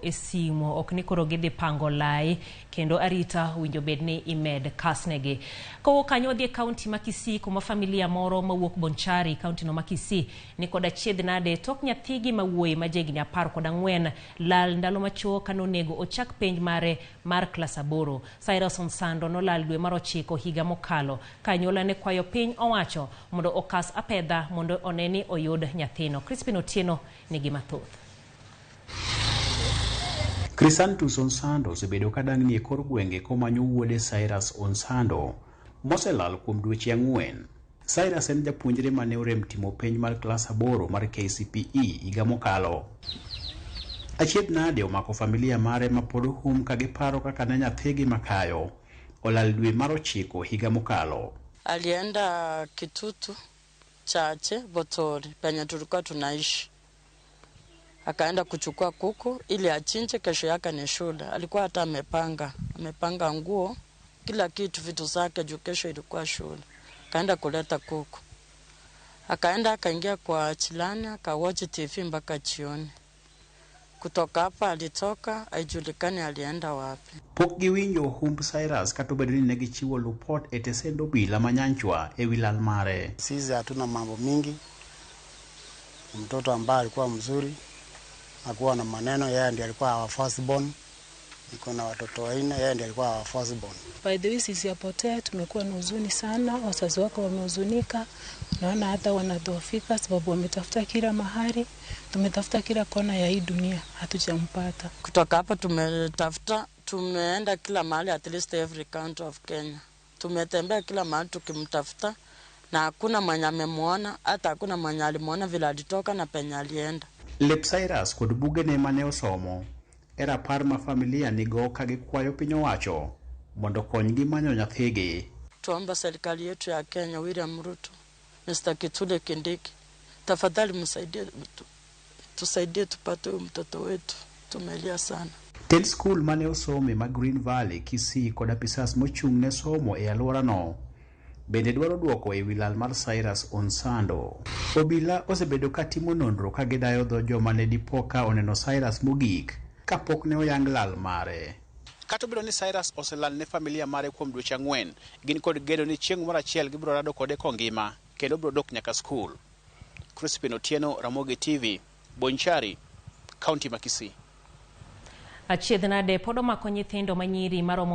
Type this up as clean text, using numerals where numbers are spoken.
e simo ok ni koro gidhi pango lai kendo arita winjo bedni imed kasnegi. Kowo kanyo odhi e kaunti ma Kisii kuma familia moro mawuok Bonchari kaunti no ma Kisii ni koda chiedhnade tok nyathigi mawuoyi ma jahigni 14 lal ndalo machuok kanonego ochak penj mare mar klas 8. Cyrus Onsando nolal dwe mar 9 higa mokalo ka anyuola ne kwayo piny owacho mondo okas apedha mondo oneni oyud nyathino. Crispin Otieno nigi mathoth. Crisantus Onsando osebedo kadang'ni e kor gwenge komanyo wuode Cyrus Onsando moselal kuom dweche 4. Cyrus en japuonjre mane orem timo penj mar klas 8 mar KCPE higa mokalo. Achiedhnade omako familia mare ma pod hum ka giparo kaka ne nyathigi makayo olal dwe mar 9 higa mokalo. Alienda Kitutu Chache Botori penye tulikuwa tunaishi. Akaenda kuchukua kuku ili achinje, kesho yake ni shule. Alikuwa hata amepanga nguo, kila kitu, vitu zake juu kesho ilikuwa shule. Akaenda kuleta kuku. Akaenda akaingia kwa chilani, akawatch TV mpaka jioni. Kutoka hapa alitoka, haijulikani alienda wapi. Pok giwinjo humb Cyrus katobedo ni ne gichiwo lupot e tesend obila manyanchwa e wi lal mare. Sisi hatuna mambo mingi. Mtoto ambaye alikuwa mzuri, hakuwa na maneno, yeye ndiye alikuwa our firstborn. Niko na watoto 4, yeye ndiye alikuwa our firstborn. By the way, sisi apotea, tumekuwa na huzuni sana, wazazi wake wamehuzunika. Naona hata wanadhoofika sababu wametafuta kila mahali, tumetafuta kila kona ya hii dunia, hatujampata. Kutoka hapa tumeenda kila mahali, at least every county of Kenya. Tumetembea kila mahali tukimtafuta na hakuna mwenye amemuona, hata hakuna mwenye alimuona vile alitoka na penye alienda. Lep Cyrus kod bugene mane osomo era par ma familia nigo ka gikwayo piny owacho mondo konygi manyo nyathigi. Tuomba serikali yetu ya Kenya, William Ruto, Mr. Kithure Kindiki, tafadhali tusaidie tupate mtoto wetu, tumelia sana. Ted school mane osome ma Green Valley, Kisii kod apisas mochung' ne somo e alworano bende dwaro duoko e wi lal mar Cyrus Onsando. Obila osebedo katimo nonro ka gidayo dho joma ne dipoka oneno Cyrus mogik kapok ne oyang lal mare. Kato bedo ni Cyrus oselal ne familia mare kuom dweche 4, gin kod geno ni chieng' moro achiel gibiro rado kode kongima kendo biro dok nyaka skul. Crispin Otieno, Ramogi TV, Bonchari, kaunti ma Kisii. Achiedhnade pod omako nyithindo manyiri maromo